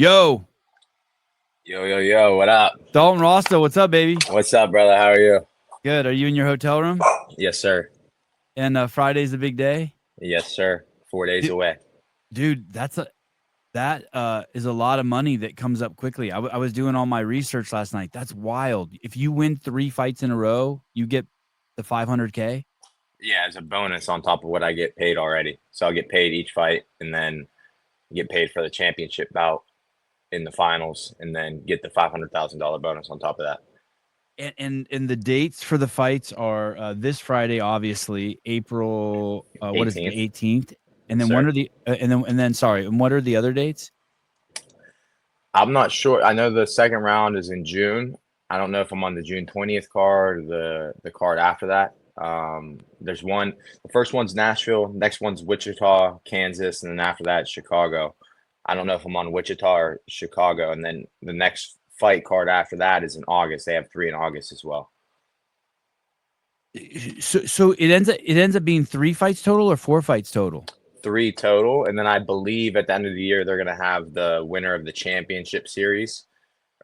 Yo, Yo, what up? Dalton Rosta, what's up, baby? What's up, brother? How are you? Good. Are you in your hotel room? Yes, sir. And Friday's the big day? Yes, sir. 4 days Dude, away. Dude, that is a lot of money that comes up quickly. I was doing all my research last night. That's wild. If you win 3 fights in a row, you get the $500K. Yeah, as a bonus on top of what I get paid already. So I'll get paid each fight and then get paid for the championship bout in the finals and then get the $500,000 bonus on top of that. And the dates for the fights are this Friday, obviously, April what is it, the 18th? And then Sir. when are the and then sorry, and what are the other dates? I'm not sure. I know the second round is in June. I don't know if I'm on the June 20th card or the card after that. There's one. The first one's Nashville. Next one's Wichita, Kansas, and then after that, Chicago. I don't know if I'm on Wichita or Chicago. And then the next fight card after that is in August. They have 3 in August as well. So it ends up being 3 fights total or 4 fights total? 3 total. And then I believe at the end of the year, they're going to have the winner of the championship series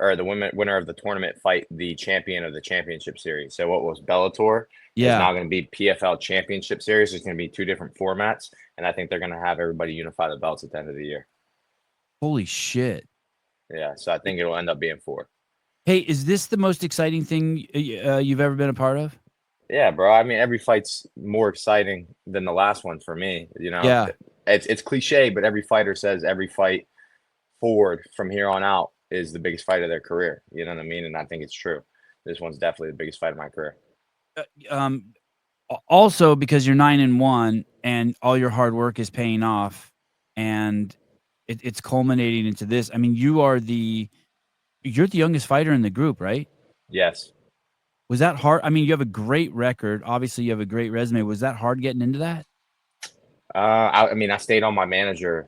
or the winner of the tournament fight the champion of the championship series. So what was Bellator is now going to be PFL championship series. There's going to be 2 different formats. And I think they're going to have everybody unify the belts at the end of the year. Holy shit. Yeah. So I think it'll end up being 4. Hey, is this the most exciting thing you've ever been a part of? Yeah, bro. I mean, every fight's more exciting than the last one for me. You know, Yeah. It's cliche, but every fighter says every fight forward from here on out is the biggest fight of their career. You know what I mean? And I think it's true. This one's definitely the biggest fight of my career. Also, because you're 9-1 and all your hard work is paying off, and it's culminating into this. I mean, you're the youngest fighter in the group, right? Yes. Was that hard? I mean, you have a great record. Obviously, you have a great resume. Was that hard getting into that? I mean, I stayed on my manager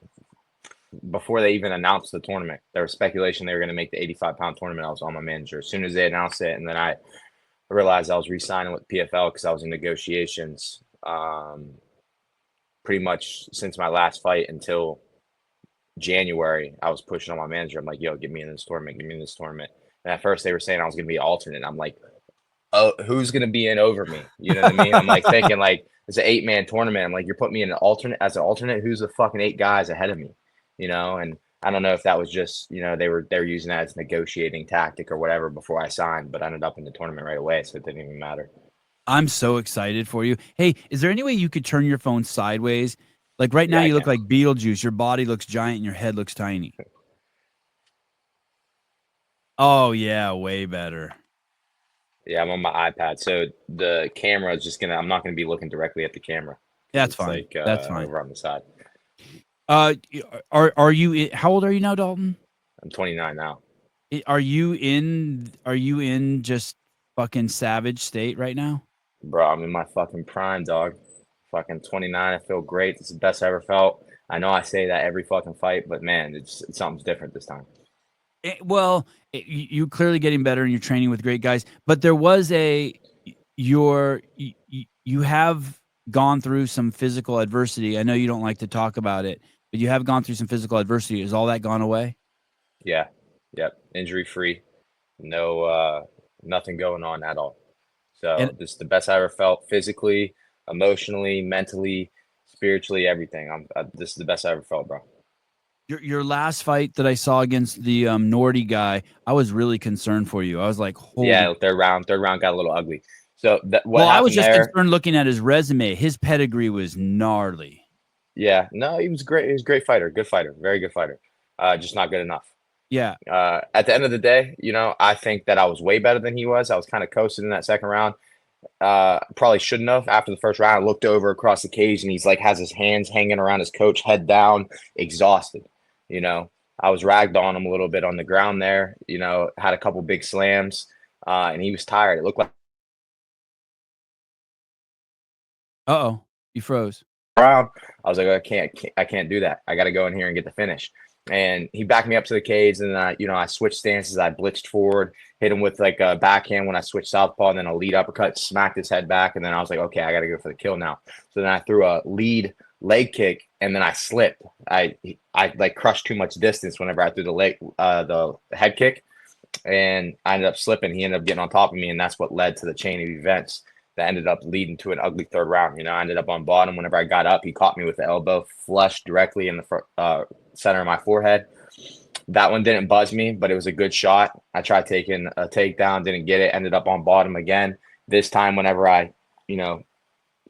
before they even announced the tournament. There was speculation they were going to make the 85-pound tournament. I was on my manager as soon as they announced it, and then I realized I was re-signing with PFL because I was in negotiations pretty much since my last fight until January. I was pushing on my manager. I'm like, yo, get me in this tournament. Get me in this tournament. And at first they were saying I was going to be alternate. I'm like, oh, who's going to be in over me? You know what I mean? I'm like thinking like it's an 8-man tournament. I'm like, you're putting me in an alternate as an alternate. Who's the fucking 8 guys ahead of me? You know, and I don't know if that was just, you know, they were using that as a negotiating tactic or whatever before I signed, but I ended up in the tournament right away, so it didn't even matter. I'm so excited for you. Hey, is there any way you could turn your phone sideways? Like right now, you look like Beetlejuice. Your body looks giant and your head looks tiny. Oh, yeah, way better. Yeah, I'm on my iPad, so the camera is just I'm not gonna be looking directly at the camera. That's fine. Like, that's fine. Over on the side. Are you? How old are you now, Dalton? I'm 29 now. Are you in just fucking savage state right now? Bro, I'm in my fucking prime, dog. Fucking 29. I feel great. It's the best I ever felt. I know I say that every fucking fight, but man, it's something's different this time. You're clearly getting better and you're training with great guys, but there was you have gone through some physical adversity. I know you don't like to talk about it, but you have gone through some physical adversity. Is all that gone away? Yeah. Yep. Injury free. No, nothing going on at all. So this is the best I ever felt physically, emotionally, mentally, spiritually, everything. This is the best I ever felt, bro. Your last fight that I saw against the Nordy guy, I was really concerned for you. I was like, holy. Yeah, third round got a little ugly. So I was just concerned looking at his resume. His pedigree was gnarly. Yeah, no, he was great. He was a great fighter, good fighter, very good fighter. Just not good enough. Yeah. At the end of the day, you know, I think that I was way better than he was. I was kind of coasting in that second round. Probably shouldn't have. After the first round, I looked over across the cage and he's like has his hands hanging around his coach, head down, exhausted. You know, I was ragged on him a little bit on the ground there. You know, had a couple big slams, and he was tired. It looked like. Uh-oh, you froze. I was like, I can't do that. I got to go in here and get the finish. And he backed me up to the cage, and then I switched stances. I blitzed forward, hit him with like a backhand when I switched southpaw, and then a lead uppercut, smacked his head back, and then I was like, okay, I got to go for the kill now. So then I threw a lead leg kick, and then I slipped. I like crushed too much distance whenever I threw the head kick, and I ended up slipping. He ended up getting on top of me, and that's what led to the chain of events that ended up leading to an ugly third round. I ended up on bottom. Whenever I got up, he caught me with the elbow flush directly in the center of my forehead. That one didn't buzz me, but it was a good shot. I tried taking a takedown, didn't get it, ended up on bottom again. This time, whenever I,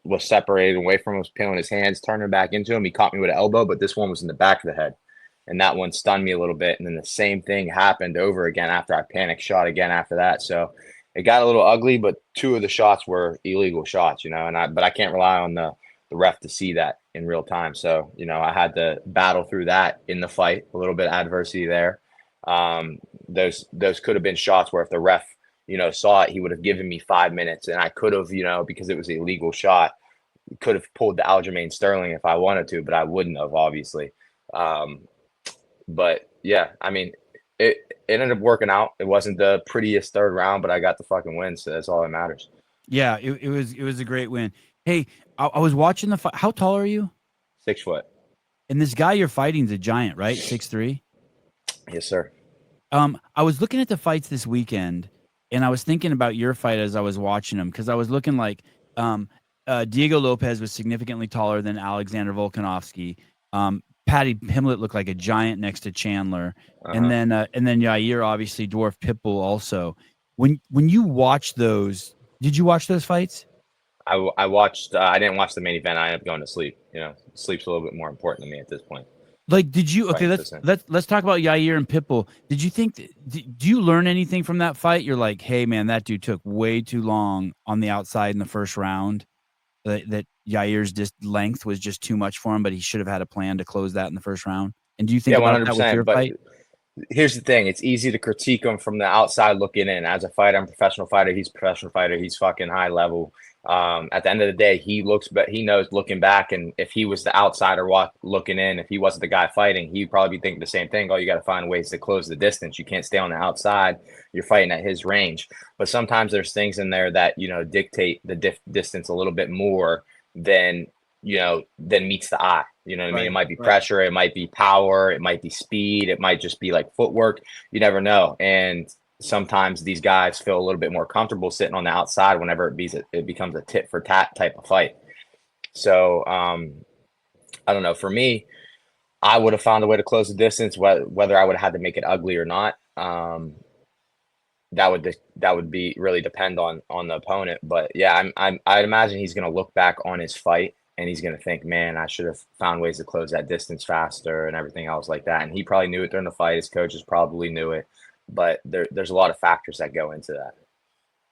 was separated away from him, was peeling his hands, turning back into him, he caught me with an elbow, but this one was in the back of the head. And that one stunned me a little bit. And then the same thing happened over again after I panic shot again after that. So it got a little ugly, but 2 of the shots were illegal shots, but I can't rely on the ref to see that in real time. So, I had to battle through that in the fight, a little bit of adversity there. Those could have been shots where if the ref, saw it, he would have given me 5 minutes, and I could have, because it was an illegal shot, could have pulled the Aljamain Sterling if I wanted to, but I wouldn't have, obviously. But yeah, I mean, it ended up working out. It wasn't the prettiest third round, but I got the fucking win, so that's all that matters. Yeah, it was a great win. Hey, I was watching the fight. How tall are you? 6 foot. And this guy you're fighting is a giant, right? 6'3"? Yes, sir. I was looking at the fights this weekend, and I was thinking about your fight as I was watching them, because I was looking like Diego Lopez was significantly taller than Alexander Volkanovski. Patty Pimblett looked like a giant next to Chandler, and then Yair obviously dwarfed Pitbull also. When you watch those, did you watch those fights? I watched. I didn't watch the main event. I ended up going to sleep. Sleep's a little bit more important to me at this point. Like, did you? Okay, let's talk about Yair and Pitbull. Did you think? Do you learn anything from that fight? You're like, hey man, that dude took way too long on the outside in the first round. That Yair's length was just too much for him, but he should have had a plan to close that in the first round. And do you think about that with your fight? Here's the thing. It's easy to critique him from the outside looking in. As a fighter, I'm a professional fighter. He's a professional fighter. He's fucking high level. At the end of the day, he knows looking back. And if he was the outsider looking in, if he wasn't the guy fighting, he'd probably be thinking the same thing. Oh, you got to find ways to close the distance. You can't stay on the outside. You're fighting at his range. But sometimes there's things in there that, dictate the distance a little bit more than meets the eye. You know what I mean? It might be pressure, it might be power, it might be speed, it might just be like footwork. You never know. And sometimes these guys feel a little bit more comfortable sitting on the outside whenever it becomes a tit for tat type of fight. So I don't know. For me, I would have found a way to close the distance, whether I would have had to make it ugly or not. That would be really depend on the opponent. But yeah, I'd imagine he's going to look back on his fight and he's going to think, man, I should have found ways to close that distance faster and everything else like that. And he probably knew it during the fight. His coaches probably knew it, but there's a lot of factors that go into that.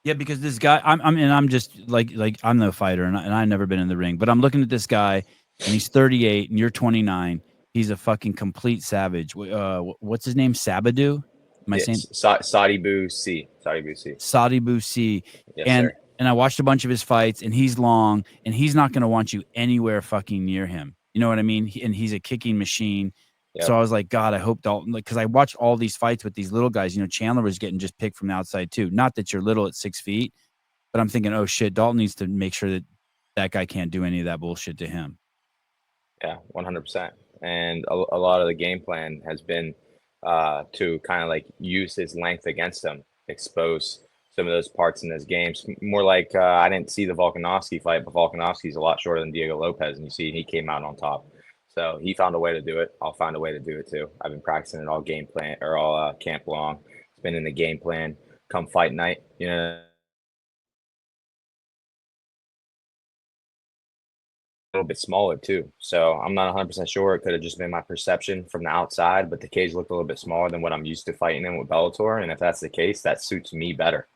Yeah, because this guy, I'm just like I'm no fighter, and I've never been in the ring, but I'm looking at this guy, and he's 38, and you're 29. He's a fucking complete savage. What's his name? Sabadu? Am I saying Sadibu C? Sadibu C. Yes, and sir. And I watched a bunch of his fights, and he's long, and he's not going to want you anywhere fucking near him. You know what I mean? And he's a kicking machine. Yep. So I was like, God, I hope Dalton, because I watched all these fights with these little guys. Chandler was getting just picked from the outside too. Not that you're little at 6 feet, but I'm thinking, oh shit, Dalton needs to make sure that guy can't do any of that bullshit to him. Yeah, 100%. And a lot of the game plan has been to kind of like use his length against him, expose some of those parts in his games. More like I didn't see the Volkanovski fight, but Volkanovski's a lot shorter than Diego Lopez, and you see he came out on top. So he found a way to do it. I'll find a way to do it too. I've been practicing it all game plan or all camp long. It's been in the game plan. Come fight night, a little bit smaller too. So I'm not 100% sure. It could have just been my perception from the outside, but the cage looked a little bit smaller than what I'm used to fighting in with Bellator. And if that's the case, that suits me better.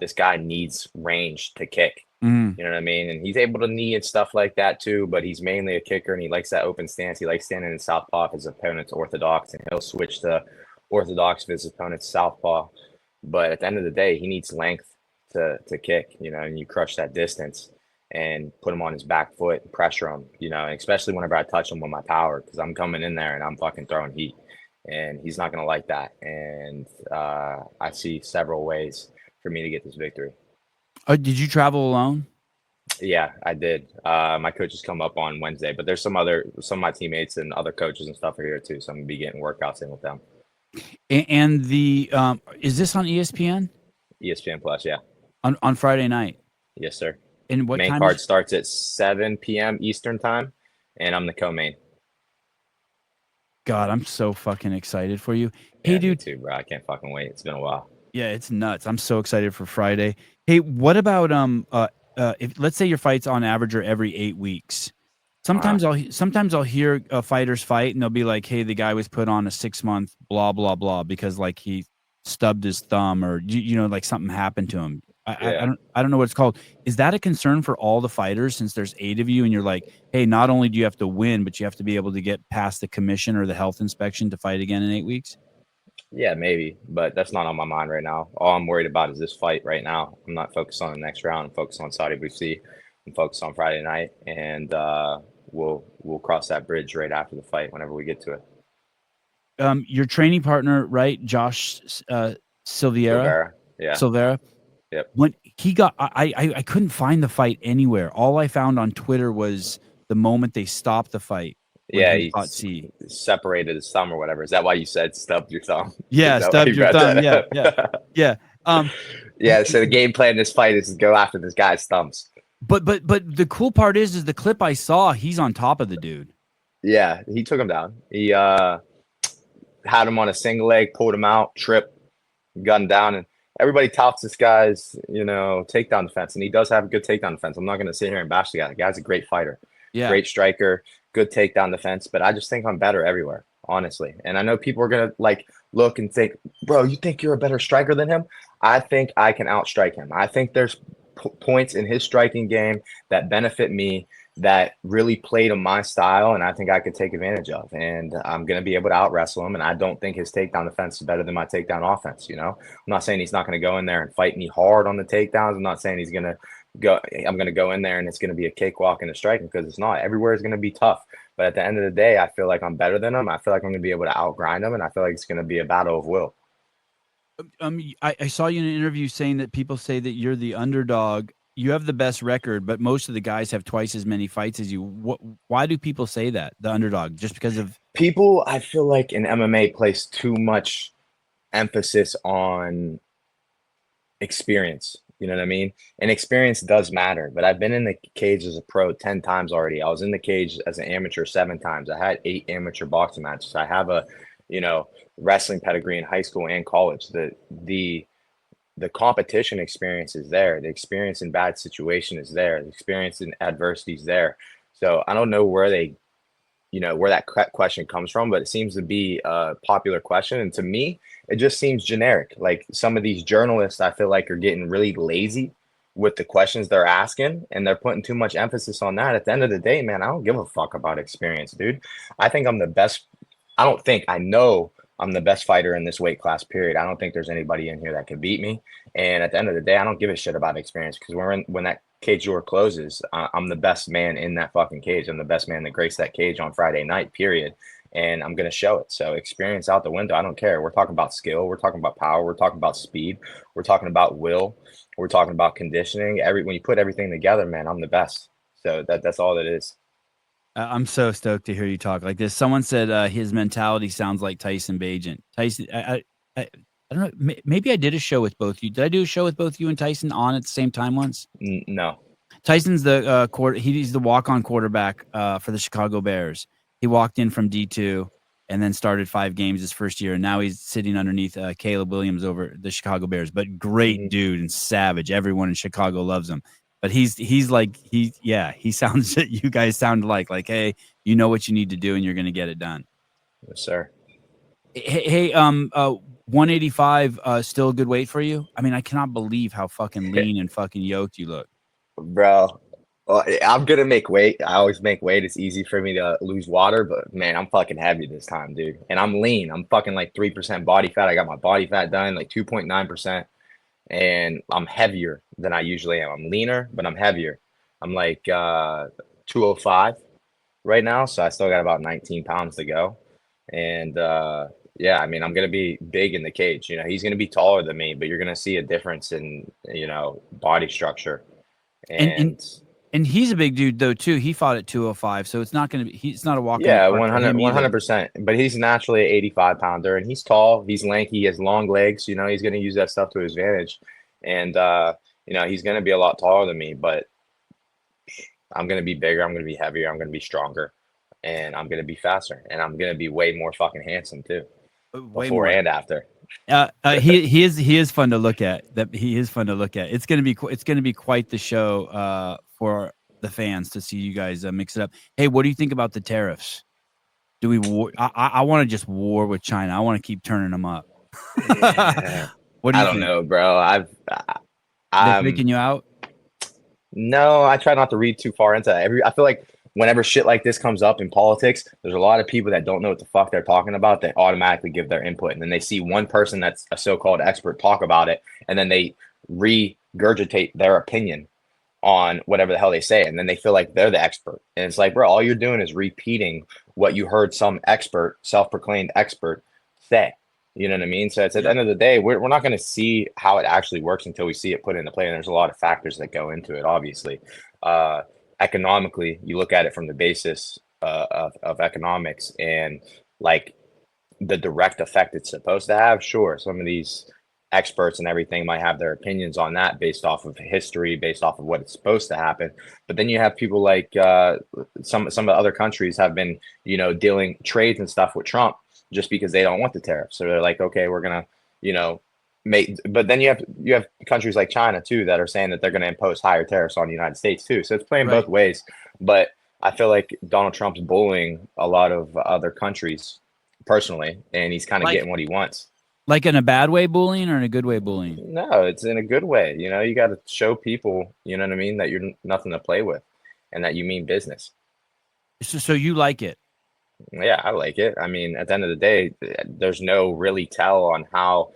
This guy needs range to kick. You know what I mean? And he's able to knee and stuff like that too, but he's mainly a kicker and he likes that open stance. He likes standing in southpaw if his opponent's orthodox, and he'll switch to orthodox if his opponent's southpaw. But at the end of the day, he needs length to kick, and you crush that distance and put him on his back foot and pressure him, and especially whenever I touch him with my power, because I'm coming in there and I'm fucking throwing heat, and he's not going to like that. And I see several ways for me to get this victory. Did you travel alone? Yeah, I did. My coaches come up on Wednesday, but there's some of my teammates and other coaches and stuff are here too, so I'm gonna be getting workouts in with them. And the is this on ESPN ESPN Plus, yeah. on Friday night? Yes, sir. And what Main time is? card starts at 7 p.m. Eastern time, and I'm the co-main. God, I'm so fucking excited for you. Hey, Yeah, me dude. too, bro. I can't fucking wait. It's been a while. Yeah, it's nuts. I'm so excited for Friday. Hey, what about if let's say your fights on average are every 8 weeks. Uh-huh. Sometimes I'll hear fighters fight and they'll be like, "Hey, the guy was put on a 6 month blah blah blah because like he stubbed his thumb or like something happened to him." Yeah. I don't know what it's called. Is that a concern for all the fighters since there's 8 of you and you're like, "Hey, not only do you have to win, but you have to be able to get past the commission or the health inspection to fight again in 8 weeks?" Yeah, maybe, but that's not on my mind right now. All I'm worried about is this fight right now. I'm not focused on the next round. I'm focused on Saudi BC. I'm focused on Friday night, and we'll cross that bridge right after the fight whenever we get to it. Your training partner, right, Josh Silveira, Silvera, yeah, Silveira. yep, When he got, I couldn't find the fight anywhere. All I found on Twitter was the moment they stopped the fight when yeah. he He fought C. separated his thumb or whatever. Is that why you said stubbed your thumb? Is Yeah, that why you stubbed your brought thumb. Yeah, that yeah, up? yeah. Um, Yeah. So the game plan in this fight is to go after this guy's thumbs. but the cool part is the clip I saw. He's on top of the dude. Yeah, he took him down. He had him on a single leg, pulled him out, tripped, gun down, and everybody touts this guy's, takedown defense, and he does have a good takedown defense. I'm not going to sit here and bash the guy. The guy's a great fighter, Yeah. great striker, good takedown defense, but I just think I'm better everywhere, honestly. And I know people are going to like look and think, bro, you think you're a better striker than him? I think I can outstrike him. I think there's points in his striking game that benefit me that really play to my style, and I think I could take advantage of. And I'm going to be able to out wrestle him. And I don't think his takedown defense is better than my takedown offense. I'm not saying he's not going to go in there and fight me hard on the takedowns. I'm not saying he's going to go. I'm going to go in there and it's going to be a cakewalk in the striking because it's not. Everywhere is going to be tough. But at the end of the day, I feel like I'm better than him. I feel like I'm going to be able to outgrind him, and I feel like it's going to be a battle of will. I saw you in an interview saying that people say that you're the underdog. You have the best record, but most of the guys have twice as many fights as you. Why do people say that the underdog? Just because of People, I feel like in MMA place too much emphasis on experience. You know what I mean? And experience does matter. But I've been in the cage as a pro 10 times already. I was in the cage as an amateur 7 times. I had 8 amateur boxing matches. I have a, you know, wrestling pedigree in high school and college. The competition experience is there. The experience in bad situation is there. The experience in adversity is there. So I don't know where where that question comes from, but it seems to be a popular question. And to me, it just seems generic. Like some of these journalists, I feel like are getting really lazy with the questions they're asking, and they're putting too much emphasis on that. At the end of the day, man, I don't give a fuck about experience, dude. I think I'm the best. I know I'm the best fighter in this weight class, period. I don't think there's anybody in here that can beat me. And at the end of the day, I don't give a shit about experience because when that cage door closes, I'm the best man in that fucking cage. I'm the best man that graced that cage on Friday night, period. And I'm going to show it. So experience out the window. I don't care. We're talking about skill. We're talking about power. We're talking about speed. We're talking about will. We're talking about conditioning. When you put everything together, man, I'm the best. So that's all it is. I'm so stoked to hear you talk like this. Someone said his mentality sounds like Tyson Bagent. Tyson, I don't know. Maybe I did a show with both you. Did I do a show with both you and Tyson on at the same time once? No. Tyson's the he's the walk-on quarterback for the Chicago Bears. He walked in from D2 and then started 5 games his first year, and now he's sitting underneath Caleb Williams over the Chicago Bears. But great dude and savage. Everyone in Chicago loves him. But he sounds you guys sound like hey, you know what you need to do and you're going to get it done. Yes, sir. Hey, 185 still a good weight for you? I mean, I cannot believe how fucking lean and fucking yoked you look. Bro, well, I'm gonna make weight. I always make weight. It's easy for me to lose water, but man, I'm fucking heavy this time, dude. And I'm lean. I'm fucking like 3% body fat. I got my body fat done, like 2.9%. And I'm heavier than I usually am. I'm leaner, but I'm heavier. I'm like 205 right now, so I still got about 19 pounds to go. And yeah, I mean, I'm gonna be big in the cage. He's gonna be taller than me, but you're gonna see a difference in body structure. And And And he's a big dude though too. He fought at 205, so it's not going to be. He's not a walk in the Yeah, park for him either. 100%. But he's naturally an 85-pounder, and he's tall, he's lanky, he has long legs. He's going to use that stuff to his advantage. And, he's going to be a lot taller than me, but I'm going to be bigger. I'm going to be heavier. I'm going to be stronger. And I'm going to be faster. And I'm going to be way more fucking handsome, too, Way before more. and after. He is fun to look at. That he is fun to look at. It's going to be quite the show for the fans to see you guys mix it up. Hey, what do you think about the tariffs? Do we war? I want to just war with China. I want to keep turning them up. Yeah. What do you I don't think? know, bro. They're freaking you out? No, I try not to read too far into that. I feel like whenever shit like this comes up in politics, there's a lot of people that don't know what the fuck they're talking about. They automatically give their input, and then they see one person that's a so-called expert talk about it, and then they regurgitate their opinion on whatever the hell they say, and then they feel like they're the expert. And it's like, bro, all you're doing is repeating what you heard some expert, self-proclaimed expert, say. You know what I mean? So it's at the end of the day, we're not going to see how it actually works until we see it put into play. And there's a lot of factors that go into it, obviously. Economically, you look at it from the basis of economics and like the direct effect it's supposed to have. Sure, some of these experts and everything might have their opinions on that based off of history, based off of what it's supposed to happen. But then you have people like some of the other countries have been, dealing trades and stuff with Trump just because they don't want the tariffs. So they're like, okay, we're gonna, but then you have countries like China too that are saying that they're going to impose higher tariffs on the United States too. So it's playing both ways. But I feel like Donald Trump's bullying a lot of other countries personally, and he's kind of getting what he wants. Like in a bad way bullying or in a good way bullying? No, it's in a good way. You got to show people, you know what I mean, that you're nothing to play with and that you mean business. So you like it? Yeah, I like it. I mean, at the end of the day, there's no really tell on how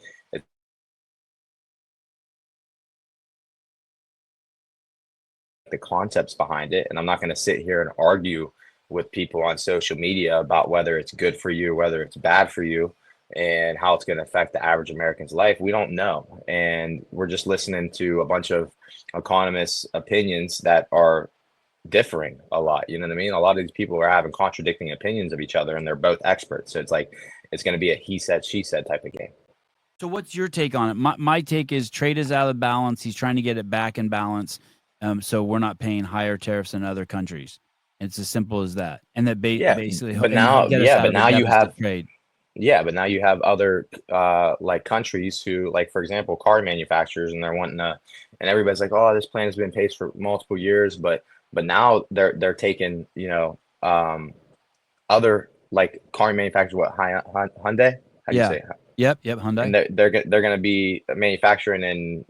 the concepts behind it. And I'm not going to sit here and argue with people on social media about whether it's good for you, whether it's bad for you, and how it's going to affect the average American's life. We don't know. And we're just listening to a bunch of economists' opinions that are differing a lot. You know what I mean? A lot of these people are having contradicting opinions of each other, and they're both experts. So it's like, it's going to be a he said, she said type of game. So what's your take on it? My take is trade is out of balance. He's trying to get it back in balance. So we're not paying higher tariffs than other countries. It's as simple as that. And that basically, but now you have trade. Yeah, but now you have other like countries who, like, for example, car manufacturers, and they're wanting to, and everybody's like, oh, this plan has been in place for multiple years, but now they're taking, other like car manufacturers, what, Hyundai? How do you say it? Yep, Hyundai. And they're going to be manufacturing in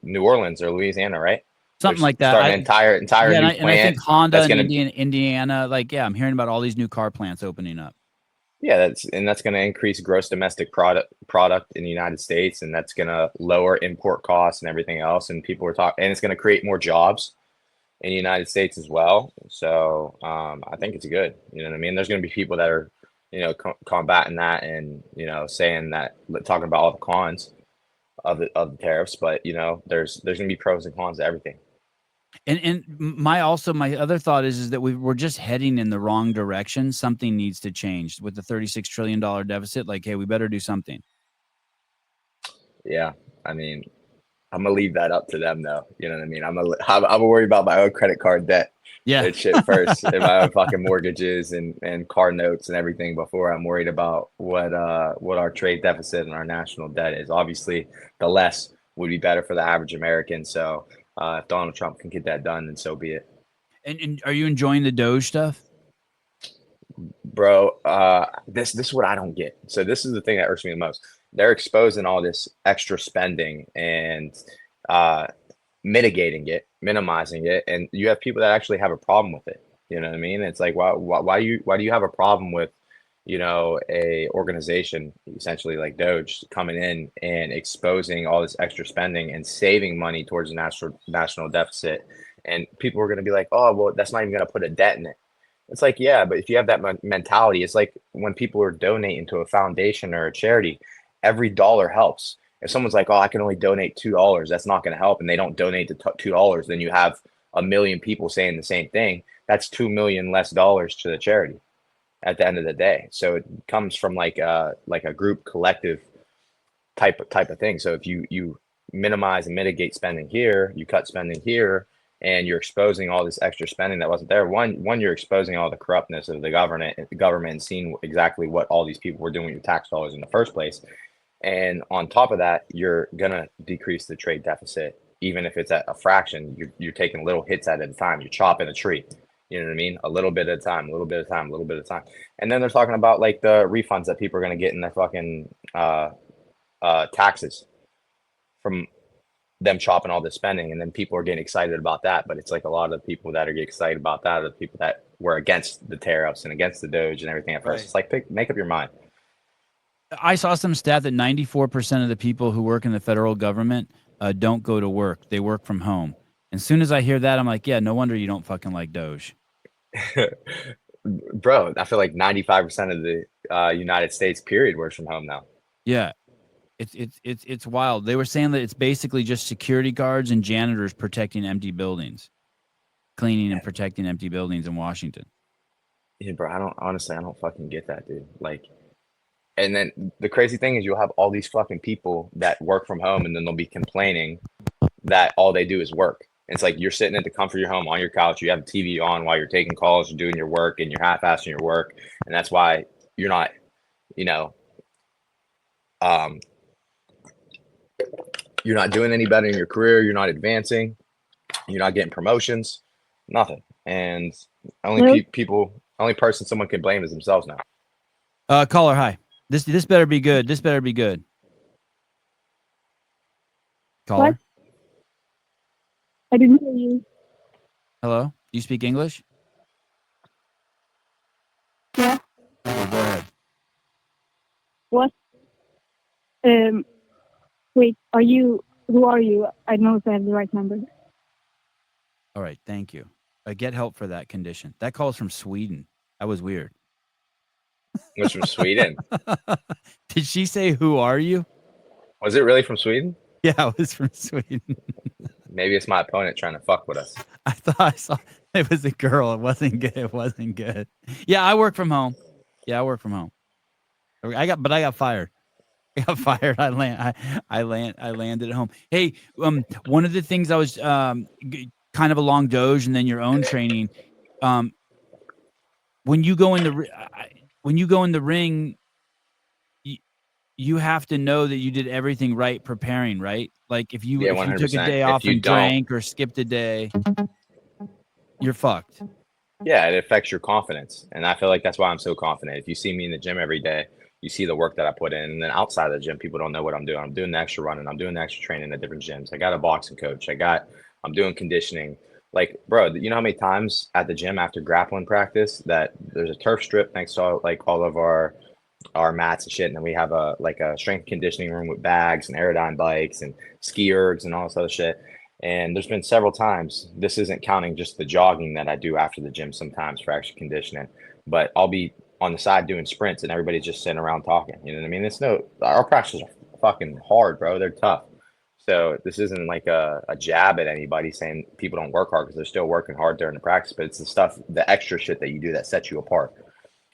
New Orleans or Louisiana, right? Something like that. Starting an entire new plant. And I think Honda in Indiana, like, I'm hearing about all these new car plants opening up. Yeah, that's going to increase gross domestic product in the United States, and that's going to lower import costs and everything else. And people are talking, and it's going to create more jobs in the United States as well. So I think it's good. You know what I mean? There's going to be people that are, combating that and saying that, talking about all the cons of the tariffs, but there's going to be pros and cons to everything. And my other thought is that we're just heading in the wrong direction. Something needs to change with the $36 trillion deficit. Like, hey, we better do something. Yeah, I mean, I'm gonna leave that up to them, though. You know what I mean? I'm gonna worry about my own credit card debt. Yeah, that shit first, and my own fucking mortgages and car notes and everything before I'm worried about what our trade deficit and our national debt is. Obviously, the less would be better for the average American. So. If Donald Trump can get that done, then so be it. And are you enjoying the Doge stuff? Bro, this is what I don't get. So this is the thing that irks me the most. They're exposing all this extra spending and mitigating it, minimizing it, and you have people that actually have a problem with it. You know what I mean? It's like, why do you have a problem with, a organization essentially like Doge coming in and exposing all this extra spending and saving money towards the national deficit? And people are going to be like, oh, well, that's not even going to put a debt in it. It's like, yeah, but if you have that mentality, it's like when people are donating to a foundation or a charity, every dollar helps. If someone's like, oh, I can only donate $2, that's not going to help, and they don't donate the $2, then you have a million people saying the same thing, that's $2 million less dollars to the charity at the end of the day. So it comes from like a group collective type of thing. So if you minimize and mitigate spending here, you cut spending here, and you're exposing all this extra spending that wasn't there. One, you're exposing all the corruptness of the government and seeing exactly what all these people were doing with your tax dollars in the first place. And on top of that, you're gonna decrease the trade deficit, even if it's at a fraction. You're taking little hits at a time. You're chopping a tree. You know what I mean? A little bit at a time, a little bit at a time, a little bit at a time. And then they're talking about like the refunds that people are gonna get in their fucking taxes from them chopping all the spending, and then people are getting excited about that. But it's like a lot of the people that are getting excited about that are the people that were against the tariffs and against the Doge and everything at first. It's like make up your mind. I saw some stat that 94% of the people who work in the federal government don't go to work. They work from home. As soon as I hear that, I'm like, yeah, no wonder you don't fucking like Doge. Bro, I feel like 95% of the United States period works from home now. Yeah. It's wild. They were saying that it's basically just security guards and janitors protecting empty buildings, cleaning and protecting empty buildings in Washington. Yeah, bro, I don't fucking get that, dude. Like, and then the crazy thing is you'll have all these fucking people that work from home, and then they'll be complaining that all they do is work. It's like you're sitting at the comfort of your home on your couch, you have the TV on while you're taking calls, you're doing your work, and you're half-assing your work, and that's why you're not, you're not doing any better in your career, you're not advancing, you're not getting promotions, nothing. And only person someone can blame is themselves now. Caller, hi. This better be good. This better be good. Caller? What? I didn't hear you. Hello? Do you speak English? Yeah. Okay, go ahead. What? Wait, who are you? I don't know if I have the right number. All right, thank you. Get help for that condition. That call's from Sweden. That was weird. It was from Sweden. Did she say, who are you? Was it really from Sweden? Yeah, it was from Sweden. Maybe it's my opponent trying to fuck with us. I thought I saw it was a girl. It wasn't good. It wasn't good. Yeah, I work from home. I got fired. I landed at home. Hey, one of the things I was kind of along Doge and then your own training. When you go in the ring, you have to know that you did everything right preparing, right? Like if you took a day off and drank or skipped a day, you're fucked. Yeah, it affects your confidence. And I feel like that's why I'm so confident. If you see me in the gym every day, you see the work that I put in. And then outside of the gym, people don't know what I'm doing. I'm doing the extra running. I'm doing the extra training at different gyms. I got a boxing coach. I'm doing conditioning. Like, bro, you know how many times at the gym after grappling practice that there's a turf strip next to like all of our mats and shit, and then we have a strength conditioning room with bags and Aerodyne bikes and ski ergs and all this other shit. And there's been several times, this isn't counting just the jogging that I do after the gym sometimes for extra conditioning, but I'll be on the side doing sprints and everybody's just sitting around talking. You know what I mean? Our practices are fucking hard, bro. They're tough. So this isn't like a jab at anybody saying people don't work hard, because they're still working hard during the practice, but it's the stuff, the extra shit that you do that sets you apart.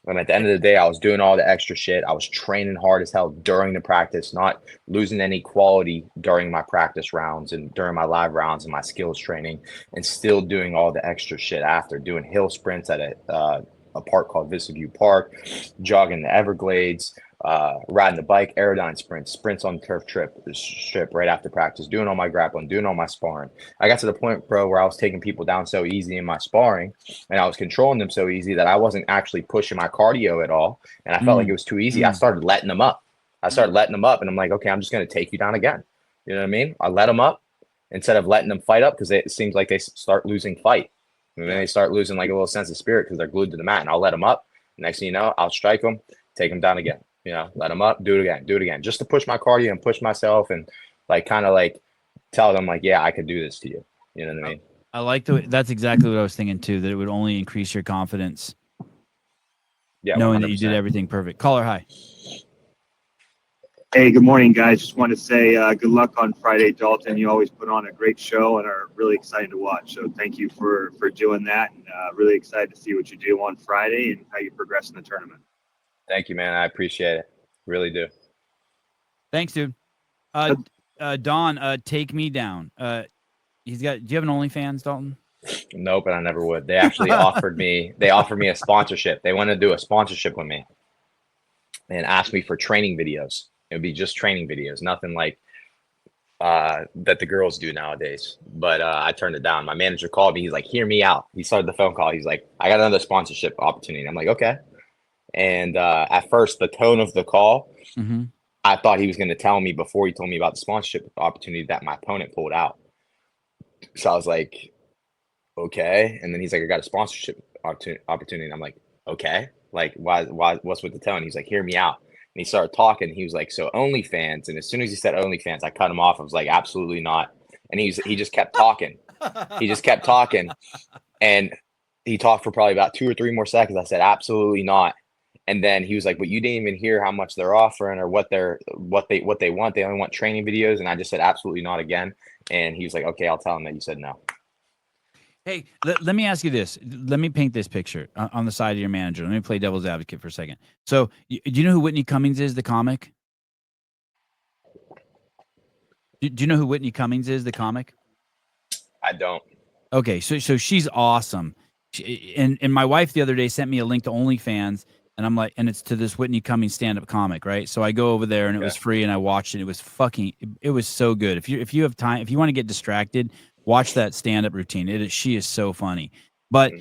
And at the end of the day, I was doing all the extra shit. I was training hard as hell during the practice, not losing any quality during my practice rounds and during my live rounds and my skills training, and still doing all the extra shit after, doing hill sprints at a park called Vista View Park, jogging the Everglades, riding the bike, Aerodyne sprints on the turf strip right after practice, doing all my grappling, doing all my sparring. I got to the point, bro, where I was taking people down so easy in my sparring, and I was controlling them so easy that I wasn't actually pushing my cardio at all, and I felt like it was too easy. I started letting them up. And I'm like, okay, I'm just going to take you down again. You know what I mean? I let them up instead of letting them fight up, because it seems like they start losing fight. And then they start losing like a little sense of spirit because they're glued to the mat, and I'll let them up. Next thing you know, I'll strike them, take them down again. You know, let them up, do it again, just to push my cardio and push myself, and like kind of like tell them like, yeah, I could do this to you. You know what I mean? I like that's exactly what I was thinking too, that it would only increase your confidence. Yeah, knowing 100%. That you did everything perfect. Caller, hi. Hey, good morning, guys. Just want to say good luck on Friday, Dalton. You always put on a great show and are really excited to watch. So thank you for doing that, and really excited to see what you do on Friday and how you progress in the tournament. Thank you, man. I appreciate it. Really do. Thanks, dude. Don, take me down. Do you have an OnlyFans, Dalton? Nope, and I never would. They actually offered me a sponsorship. They want to do a sponsorship with me and asked me for training videos. It would be just training videos, nothing like that the girls do nowadays. But I turned it down. My manager called me. He's like, hear me out. He started the phone call. He's like, I got another sponsorship opportunity. I'm like, okay. And at first, the tone of the call, I thought he was going to tell me before he told me about the sponsorship opportunity that my opponent pulled out. So I was like, okay. And then he's like, I got a sponsorship opportunity. And I'm like, okay. Like, why, what's with the tone? He's like, hear me out. And he started talking. He was like, so OnlyFans. And as soon as he said OnlyFans, I cut him off. I was like, absolutely not. And he just kept talking. He just kept talking. And he talked for probably about 2 or 3 more seconds. I said, absolutely not. And then he was like, but you didn't even hear how much they're offering or what they want. They only want training videos. And I just said, absolutely not again. And he was like, okay, I'll tell him that you said no. Hey, let me ask you this. Let me paint this picture on the side of your manager. Let me play devil's advocate for a second. So, do you know who Whitney Cummings is, the comic? Do you know who Whitney Cummings is, the comic? I don't. Okay, so she's awesome. And my wife the other day sent me a link to OnlyFans, and I'm like, and it's to this Whitney Cummings stand-up comic, right? So I go over there, and it was free, and I watched it. It was it was so good. If you have time, if you want to get distracted, watch that stand-up routine. She is so funny. But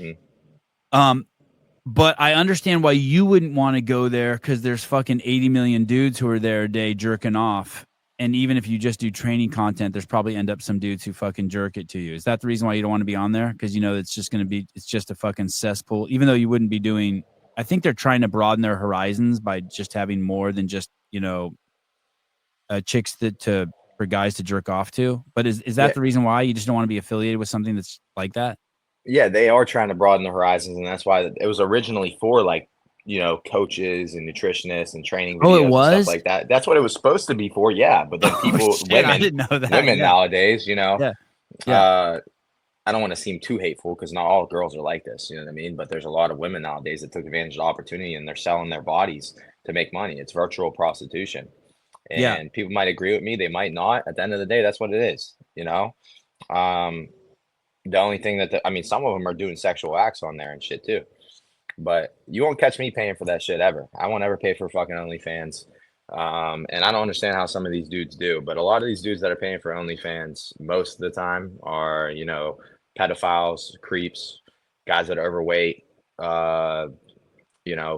but I understand why you wouldn't want to go there, because there's fucking 80 million dudes who are there a day jerking off. And even if you just do training content, there's probably end up some dudes who fucking jerk it to you. Is that the reason why you don't want to be on there? Because you know it's just a fucking cesspool. Even though you wouldn't be doing, I think they're trying to broaden their horizons by just having more than just, chicks for guys to jerk off to. But is that the reason why you just don't want to be affiliated with something that's like that? Yeah, they are trying to broaden the horizons, and that's why it was originally for coaches and nutritionists and training videos and stuff like that. That's what it was supposed to be for. Yeah, but then women, I didn't know that. Women nowadays, I don't want to seem too hateful because not all girls are like this, you know what I mean? But there's a lot of women nowadays that took advantage of the opportunity and they're selling their bodies to make money. It's virtual prostitution. And people might agree with me, they might not. At the end of the day, that's what it is, The only thing some of them are doing sexual acts on there and shit too. But you won't catch me paying for that shit ever. I won't ever pay for fucking OnlyFans. And I don't understand how some of these dudes do, but a lot of these dudes that are paying for OnlyFans most of the time are, pedophiles, creeps, guys that are overweight,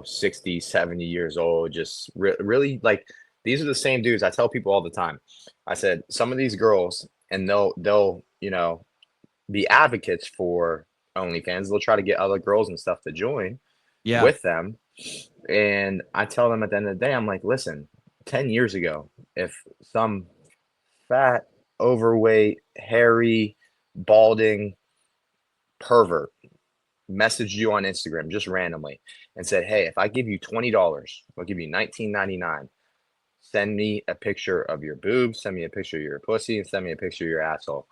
60, 70 years old, just really like, these are the same dudes. I tell people all the time. I said, some of these girls, and they'll, be advocates for OnlyFans. They'll try to get other girls and stuff to join with them. And I tell them at the end of the day, I'm like, listen, 10 years ago, if some fat, overweight, hairy, balding pervert messaged you on Instagram just randomly and said, hey, if I give you $20, I'll give you $19.99. Send me a picture of your boobs, send me a picture of your pussy, and send me a picture of your asshole.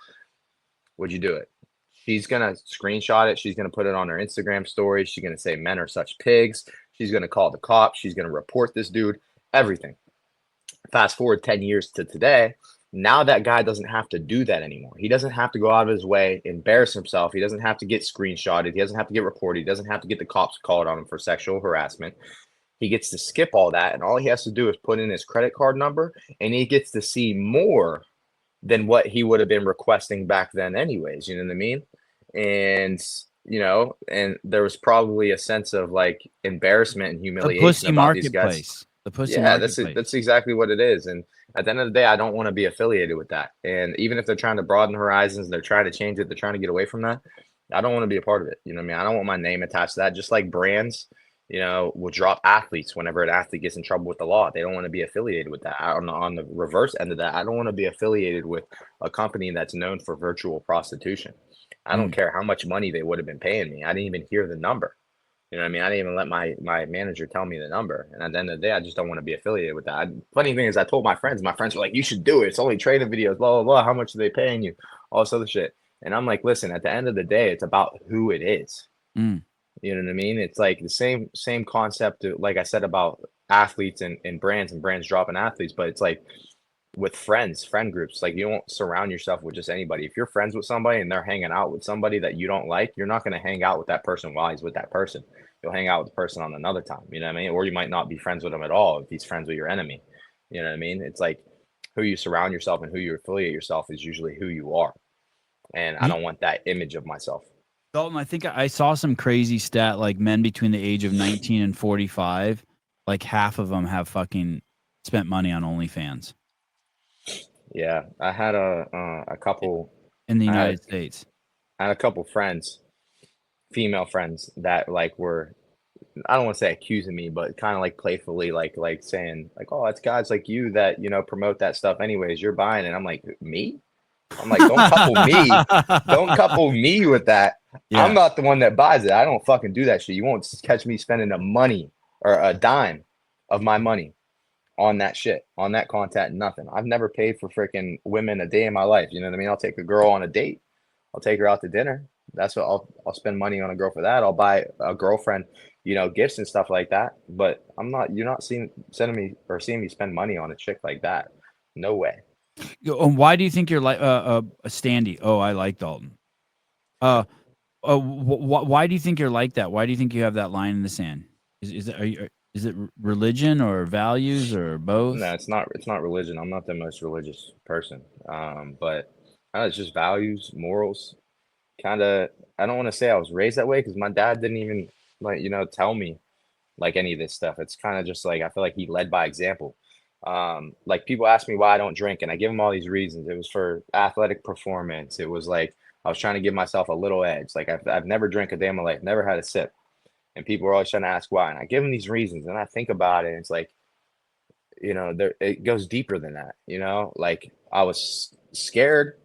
Would you do it? She's going to screenshot it. She's going to put it on her Instagram story. She's going to say men are such pigs. She's going to call the cops. She's going to report this dude, everything. Fast forward 10 years to today. Now that guy doesn't have to do that anymore. He doesn't have to go out of his way, embarrass himself. He doesn't have to get screenshotted. He doesn't have to get reported. He doesn't have to get the cops called on him for sexual harassment. He gets to skip all that. And all he has to do is put in his credit card number, and he gets to see more than what he would have been requesting back then anyways, you know what I mean? And, and there was probably a sense of like embarrassment and humiliation about these guys. The pussy marketplace. That's exactly what it is. And at the end of the day, I don't want to be affiliated with that. And even if they're trying to broaden horizons, they're trying to change it, they're trying to get away from that, I don't want to be a part of it. You know what I mean? I don't want my name attached to that. Just like brands, will drop athletes whenever an athlete gets in trouble with the law. They don't want to be affiliated with that. On the reverse end of that, I don't want to be affiliated with a company that's known for virtual prostitution. I don't care how much money they would have been paying me. I didn't even hear the number. You know what I mean? I didn't even let my manager tell me the number. And at the end of the day, I just don't want to be affiliated with that. Funny thing is, I told my friends were like, you should do it. It's only training videos, blah, blah, blah. How much are they paying you? All this other shit. And I'm like, listen, at the end of the day, it's about who it is. Mm. You know what I mean? It's like the same concept, like I said, about athletes and brands dropping athletes. But it's like with friend groups, like you don't surround yourself with just anybody. If you're friends with somebody and they're hanging out with somebody that you don't like, you're not going to hang out with that person while he's with that person. You'll hang out with the person on another time. You know what I mean? Or you might not be friends with him at all if he's friends with your enemy. You know what I mean? It's like who you surround yourself and who you affiliate yourself is usually who you are. And I don't want that image of myself. Dalton, I think I saw some crazy stat, like men between the age of 19 and 45, like half of them have fucking spent money on OnlyFans Yeah, I had a couple in the I United States. I had a couple friends, female friends that like were, I don't want to say accusing me, but kind of like playfully like saying like, oh, it's guys like you that, you know, promote that stuff anyways. You're buying it. I'm like, me? I'm like, don't couple me with that. Yeah. I'm not the one that buys it. I don't fucking do that shit. You won't catch me spending a money or a dime of my money on that shit, on that content, nothing. I've never paid for freaking women a day in my life. You know what I mean? I'll take a girl on a date. I'll take her out to dinner. That's what I'll spend money on a girl for that. I'll buy a girlfriend, you know, gifts and stuff like that. But you're not seeing me spend money on a chick like that. No way. And why do you think you're like a Standy? Oh, I like Dalton. Why do you think you're like that? Why do you think you have that line in the sand? Is it religion or values or both? No, it's not religion. I'm not the most religious person. But it's just values, morals. Kind of, I don't want to say I was raised that way because my dad didn't even like, you know, tell me like any of this stuff. It's kind of just like I feel like he led by example. Like people ask me why I don't drink, and I give them all these reasons. It was for athletic performance. It was like I was trying to give myself a little edge. Like I've never drank a day in my life, never had a sip, and people are always trying to ask why, and I give them these reasons, and I think about it, and it's like, you know, it goes deeper than that. You know, like I was scared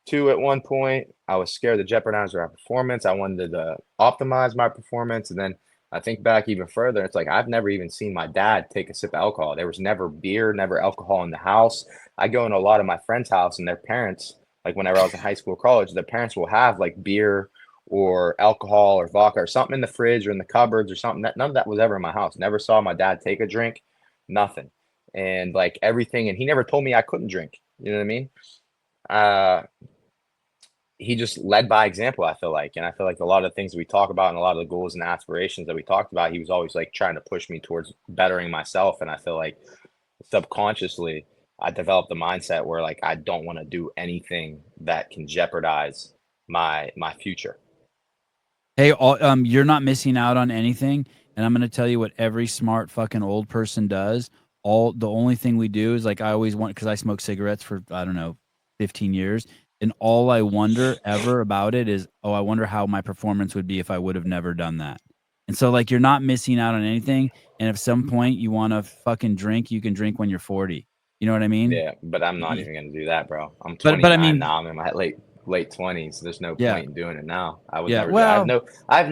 too at one point. I was scared to jeopardize my performance. I wanted to optimize my performance, and then I think back even further. It's like I've never even seen my dad take a sip of alcohol. There was never beer, never alcohol in the house. I go in a lot of my friends' house, and their parents, like whenever I was in high school or college, their parents will have like beer or alcohol or vodka or something in the fridge or in the cupboards or something. None of that was ever in my house. Never saw my dad take a drink, nothing. And like everything, and he never told me I couldn't drink. You know what I mean? He just led by example, I feel like. And I feel like a lot of the things we talk about and a lot of the goals and aspirations that we talked about, he was always like trying to push me towards bettering myself. And I feel like subconsciously I developed the mindset where like I don't want to do anything that can jeopardize my future. Hey, you're not missing out on anything, and I'm going to tell you what every smart fucking old person does. The only thing we do is like I always want, because I smoked cigarettes for I don't know 15 years, and all I wonder ever about it is, oh, I wonder how my performance would be if I would have never done that. And so like you're not missing out on anything, and if some point you want to fucking drink, you can drink when you're 40. You know what I mean? Yeah, but I'm not even going to do that, bro. I'm But 29 I mean, now. I'm in my late 20s. There's no Yeah. point in doing it now. I would Yeah, never well- do it. I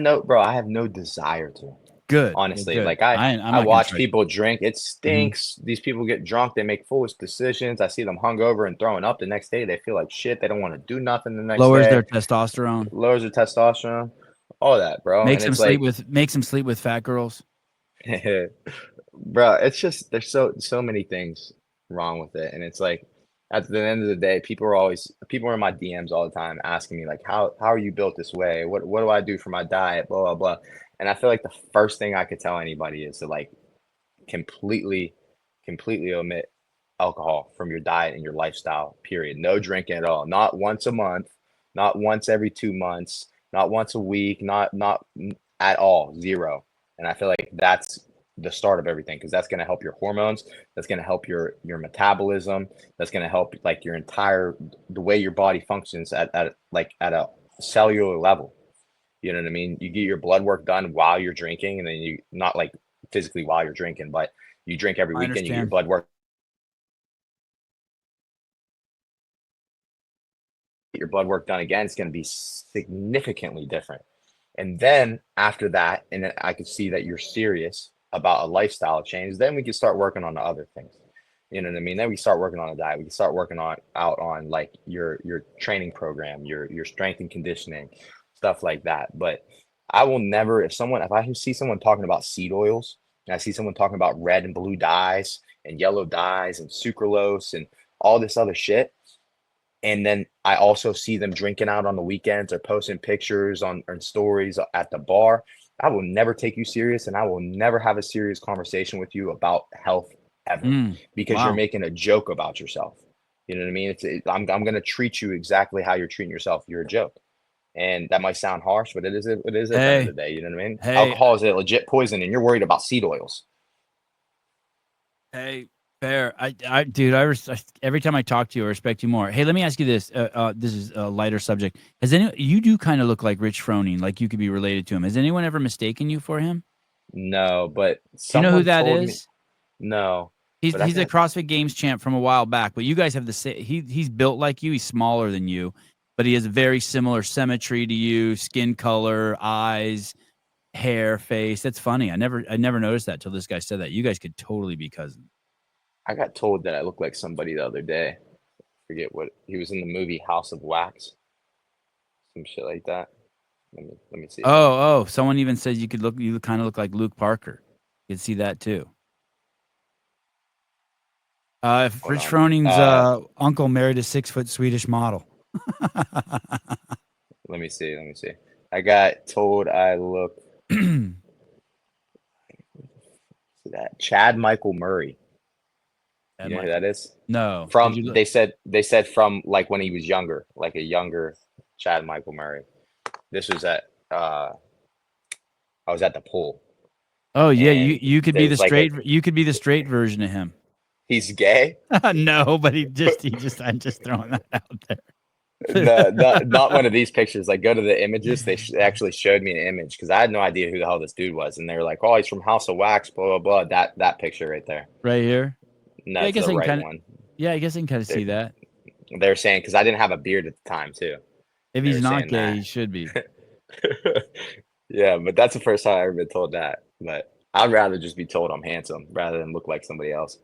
have no desire to. good. Honestly, good. like I'm not I gonna watch try- people drink. It stinks. These people get drunk. They make foolish decisions. I see them hungover and throwing up the next day. They feel like shit. They don't want to do nothing the next lowers day. their testosterone. Lowers their testosterone. All that, bro. Makes And them it's sleep with fat girls. bro, it's just there's so many things wrong with it. And it's like at the end of the day, people are in my DMs all the time asking me like how are you built this way? What do I do for my diet? Blah blah blah. And I feel like the first thing I could tell anybody is to like completely omit alcohol from your diet and your lifestyle, period. No drinking at all. Not once a month, not once every 2 months, not once a week, not at all, zero. And I feel like that's the start of everything, because that's going to help your hormones, that's going to help your metabolism, that's going to help like your entire the way your body functions at a cellular level. You know what I mean? You get your blood work done while you're drinking, and then you not like physically while you're drinking, but you drink every I weekend, you get your understand. blood work. Get your blood work done again, it's going to be significantly different. And then after that, and then I could see that you're serious about a lifestyle change, then we can start working on the other things. You know what I mean? Then we start working on a diet. We can start working out on like your training program, your strength and conditioning, stuff like that. But I will never, if I see someone talking about seed oils, and I see someone talking about red and blue dyes and yellow dyes and sucralose and all this other shit, and then I also see them drinking out on the weekends or posting pictures on stories at the bar, I will never take you serious, and I will never have a serious conversation with you about health ever, because you're Wow. making a joke about yourself. You know what I mean? I'm going to treat you exactly how you're treating yourself. You're a joke. And that might sound harsh, but it is at the end of the day. You know what I mean? Hey. Alcohol is a legit poison, and you're worried about seed oils. Hey, fair. Dude, every time I talk to you, I respect you more. Hey, let me ask you this. This is a lighter subject. You do kind of look like Rich Froning, like you could be related to him. Has anyone ever mistaken you for him? No, but Do you know who someone that told is? me. No. He's but I a got- CrossFit Games champ from a while back, but you guys have the same. He's built like you. He's smaller than you, but he has very similar symmetry to you, skin color, eyes, hair, face. That's funny. I never noticed that till this guy said that. You guys could totally be cousins. I got told that I look like somebody the other day. Forget what he was in the movie House of Wax, some shit like that. Let me see. Oh, someone even says you kind of look like Luke Parker. You could see that too. If Hold Rich on. Froning's uncle married a 6-foot Swedish model. Let me see. I got told I look that Chad Michael Murray. You know who that is? No. From they said from like when he was younger, like a younger Chad Michael Murray. This was at I was at the pool. Oh yeah, and you could be the there's like straight you could be the straight version of him. He's gay. No, but I'm just throwing that out there. Not one of these pictures. Like, go to the images. They actually showed me an image because I had no idea who the hell this dude was, and they were like, "Oh, he's from House of Wax." Blah blah blah. That picture right there. Right here. No, Yeah, I guess the I can right one. Yeah, I guess I can kind of see that. They're saying because I didn't have a beard at the time too. If he's not gay, he should be. Yeah, but that's the first time I've ever been told that. But I'd rather just be told I'm handsome rather than look like somebody else.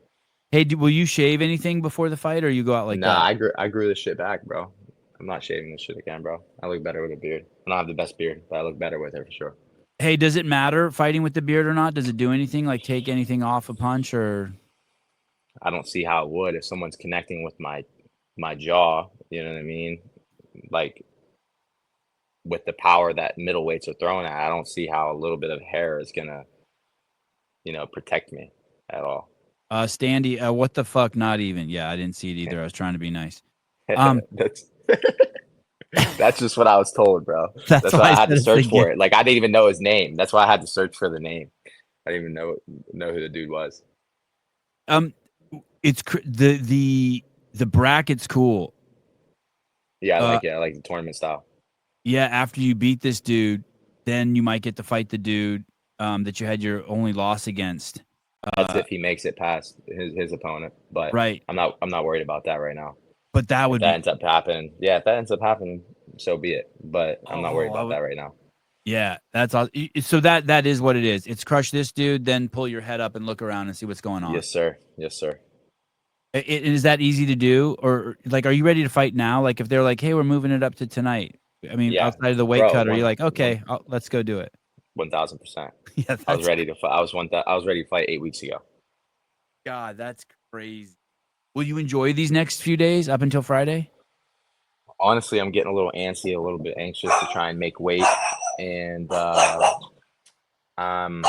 Hey, will you shave anything before the fight, or you go out like that? Nah, I grew this shit back, bro. I'm not shaving this shit again, bro. I look better with a beard. I don't have the best beard, but I look better with it for sure. Hey, does it matter fighting with the beard or not? Does it do anything, like take anything off a punch, or? I don't see how it would if someone's connecting with my jaw. You know what I mean? Like with the power that middleweights are throwing at, I don't see how a little bit of hair is gonna, protect me at all. Standy, what the fuck? Not even. Yeah, I didn't see it either. I was trying to be nice. That's just what I was told, bro. That's why I had to search for it. Like, I didn't even know his name. That's why I had to search for the name. I didn't even know who the dude was. It's the bracket's cool. Yeah, I like the tournament style. Yeah, after you beat this dude, then you might get to fight the dude that you had your only loss against. That's if he makes it past his opponent. But right. I'm not worried about that right now. But that would ends up happening. Yeah, if that ends up happening, so be it. But I'm not worried about that right now. Yeah, that's all. So that is what it is. It's crush this dude, then pull your head up and look around and see what's going on. Yes, sir. Is that easy to do, or like, are you ready to fight now? Like, if they're like, "Hey, we're moving it up to tonight," I mean, outside of the weight cut, are you like, "Okay, let's go do it"? 1,000%. Yeah, I was ready to fight. I was ready to fight 8 weeks ago. God, that's crazy. Will you enjoy these next few days up until Friday? Honestly, I'm getting a little antsy, a little bit anxious to try and make weight, and I'm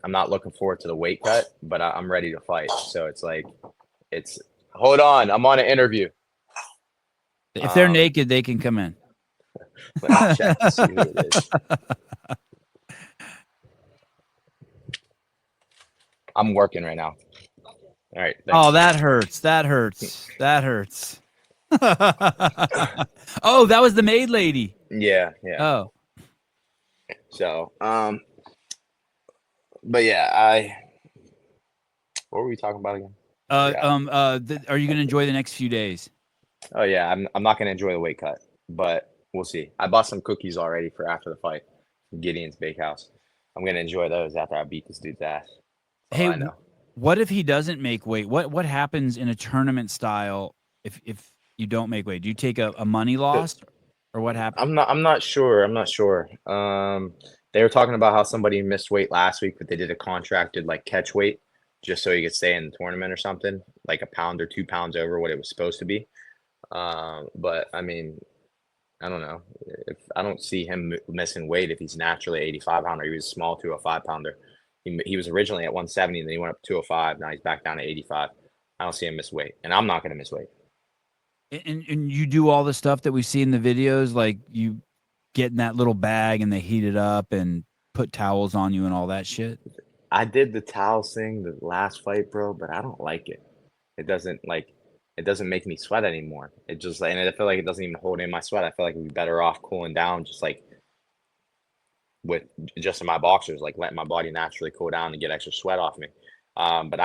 not looking forward to the weight cut, but I'm ready to fight. So hold on, I'm on an interview. If they're naked, they can come in. Let me check to see who it is. I'm working right now. All right. Thanks. Oh, that hurts. Oh, that was the maid lady. Yeah. Oh. So, but yeah, what were we talking about again? Are you going to enjoy the next few days? Oh yeah, I'm not going to enjoy the weight cut, but we'll see. I bought some cookies already for after the fight Gideon's Bakehouse. I'm gonna enjoy those after I beat this dude's ass. That's Hey, all I know. what if he doesn't make weight? What happens in a tournament style if you don't make weight? Do you take a money loss, or what happens? I'm not sure. They were talking about how somebody missed weight last week, but they did a contracted like catch weight just so he could stay in the tournament or something, like a pound or 2 pounds over what it was supposed to be. But I mean, I don't know. If I don't see him missing weight if he's naturally 85 pounder. He was a small 205 pounder. He was originally at 170, and then he went up to 205. Now he's back down to 85. I don't see him miss weight, and I'm not going to miss weight. And you do all the stuff that we see in the videos, like you get in that little bag and they heat it up and put towels on you and all that shit. I did the towels thing the last fight, bro, but I don't like it. It doesn't make me sweat anymore. It just and I feel like it doesn't even hold in my sweat. I feel like it'd be better off cooling down just like with just in my boxers, like letting my body naturally cool down and get extra sweat off me. But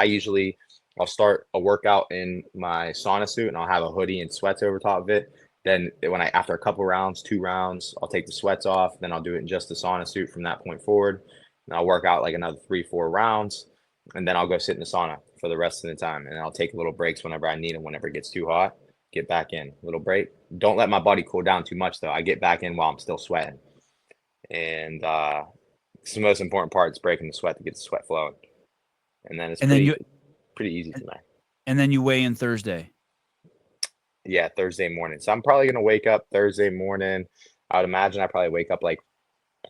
I'll start a workout in my sauna suit and I'll have a hoodie and sweats over top of it. Then after a couple rounds, 2 rounds, I'll take the sweats off. Then I'll do it in just the sauna suit from that point forward. And I'll work out like another 3-4 rounds. And then I'll go sit in the sauna for the rest of the time. And I'll take little breaks whenever I need them, whenever it gets too hot, get back in, little break. Don't let my body cool down too much though. I get back in while I'm still sweating. And it's the most important part is breaking the sweat to get the sweat flowing. And then it's pretty easy from there. And then you weigh in Thursday. Yeah, Thursday morning. So I'm probably gonna wake up Thursday morning. I would imagine I probably wake up like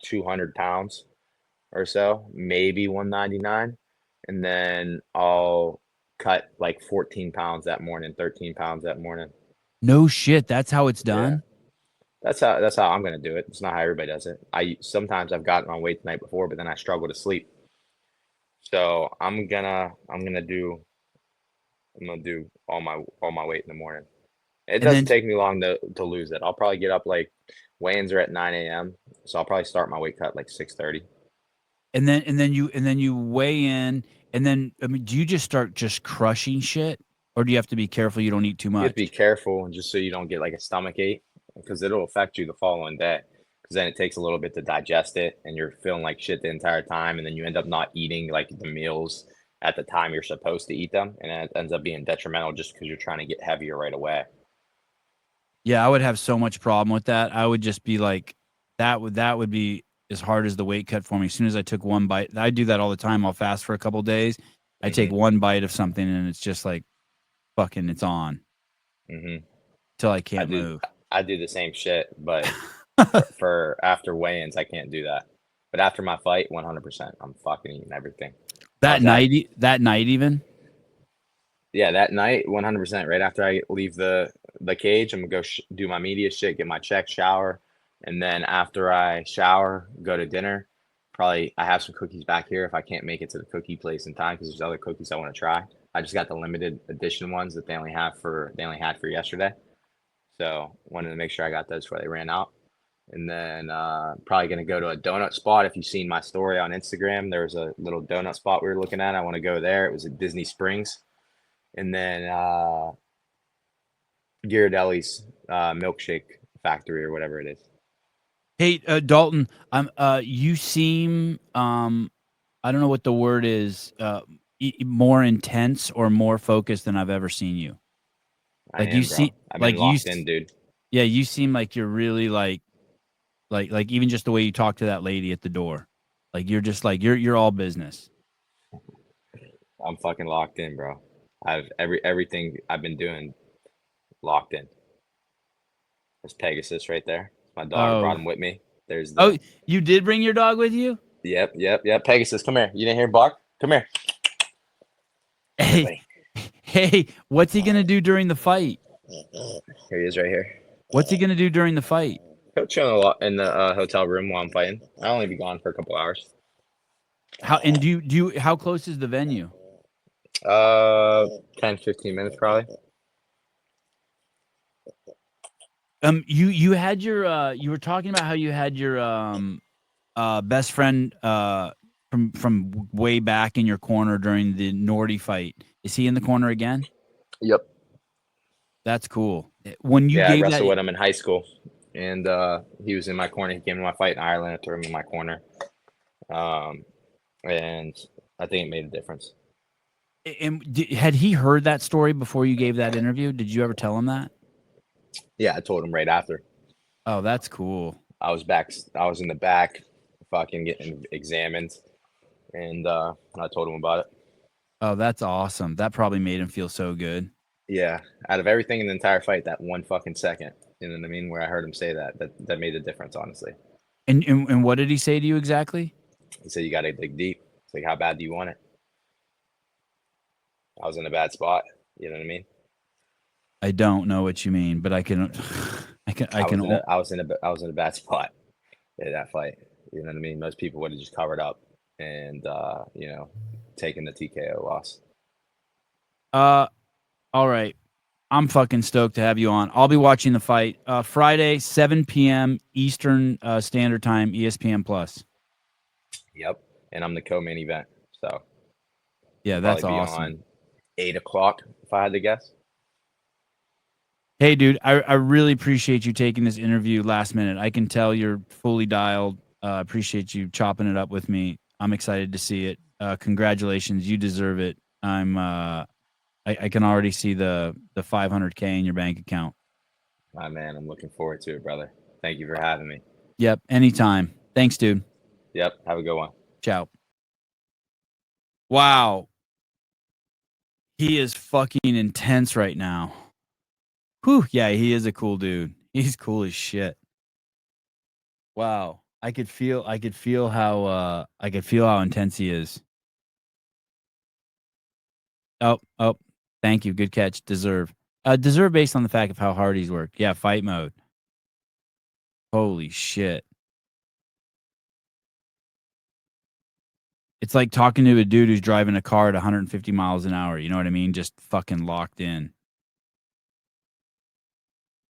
200 pounds or so, maybe 199, and then I'll cut like 14 pounds that morning, 13 pounds that morning. No shit, that's how it's done. Yeah. That's how I'm gonna do it. It's not how everybody does it. Sometimes I've gotten on weight the night before, but then I struggle to sleep. So I'm gonna do all my weight in the morning. It doesn't take me long to lose it. I'll probably get up like weigh-ins are at 9 a.m. So I'll probably start my weight cut like 6:30. And then you weigh in, and then I mean, do you just start just crushing shit, or do you have to be careful you don't eat too much? You have to be careful just so you don't get like a stomach ache, because it'll affect you the following day. Because then it takes a little bit to digest it, and you're feeling like shit the entire time, and then you end up not eating like the meals at the time you're supposed to eat them, and it ends up being detrimental just because you're trying to get heavier right away. Yeah, I would have so much problem with that. I would just be like, that would be as hard as the weight cut for me. As soon as I took one bite, I do that all the time. I'll fast for a couple days. I take one bite of something, and it's just like, fucking, it's on. Till I can't move. I do the same shit, but for after weigh-ins, I can't do that. But after my fight, 100%, I'm fucking eating everything. That night even? Yeah, that night, 100%. Right after I leave the cage, I'm gonna go do my media shit, get my check, shower, and then after I shower, go to dinner. Probably I have some cookies back here if I can't make it to the cookie place in time, because there's other cookies I want to try. I just got the limited edition ones that they only had for yesterday, so wanted to make sure I got those before they ran out. And then probably gonna go to a donut spot. If you've seen my story on Instagram, there was a little donut spot we were looking at. I want to go there. It was at Disney Springs. And then Ghirardelli's milkshake factory or whatever it is. Hey, Dalton, you seem I don't know what the word is, more intense or more focused than I've ever seen you. Like you see, like you, dude. Yeah, you seem like you're really like even just the way you talk to that lady at the door, like you're just like you're all business. I'm fucking locked in, bro. I've everything I've been doing locked in. There's Pegasus right there. My dog brought him with me. There's you did bring your dog with you? Yep. Pegasus, come here. You didn't hear bark? Come here. Hey, what's he gonna do during the fight? Here he is, right here. What's he gonna do during the fight? He'll chill in the hotel room while I'm fighting. I'll only be gone for a couple hours. How close is the venue? 10-15 minutes probably. You had your you were talking about how you had your best friend from way back in your corner during the Nordy fight. Is he in the corner again? Yep. That's cool. When you I gave wrestled with him in high school, and he was in my corner. He came to my fight in Ireland. I threw him in my corner, and I think it made a difference. And had he heard that story before you gave that interview? Did you ever tell him that? Yeah, I told him right after. Oh, that's cool. I was in the back, fucking getting examined, and I told him about it. Oh, that's awesome. That probably made him feel so good. Yeah, out of everything in the entire fight, that 1 fucking second, you know what I mean, where I heard him say that made a difference, honestly. And what did he say to you exactly? He said, you got to dig deep. It's like, how bad do you want it? I was in a bad spot. You know what I mean? I don't know what you mean, but I can. I was in a bad spot in that fight. You know what I mean? Most people would have just covered up and taken the TKO loss. All right. I'm fucking stoked to have you on. I'll be watching the fight Friday, 7 p.m. Eastern Standard Time, ESPN Plus. Yep, and I'm the co-main event, so yeah, that's probably awesome. Be on 8 o'clock, if I had to guess. Hey, dude, I really appreciate you taking this interview last minute. I can tell you're fully dialed. Appreciate you chopping it up with me. I'm excited to see it. Congratulations, you deserve it. I can already see the $500K in your bank account. My man, I'm looking forward to it, brother. Thank you for having me. Yep, anytime. Thanks, dude. Yep, have a good one. Ciao. Wow. He is fucking intense right now. Whew, yeah, he is a cool dude. He's cool as shit. Wow. I could feel how intense he is. Oh, thank you. Good catch. Deserve. Deserve based on the fact of how hard he's worked. Yeah, fight mode. Holy shit. It's like talking to a dude who's driving a car at 150 miles an hour. You know what I mean? Just fucking locked in.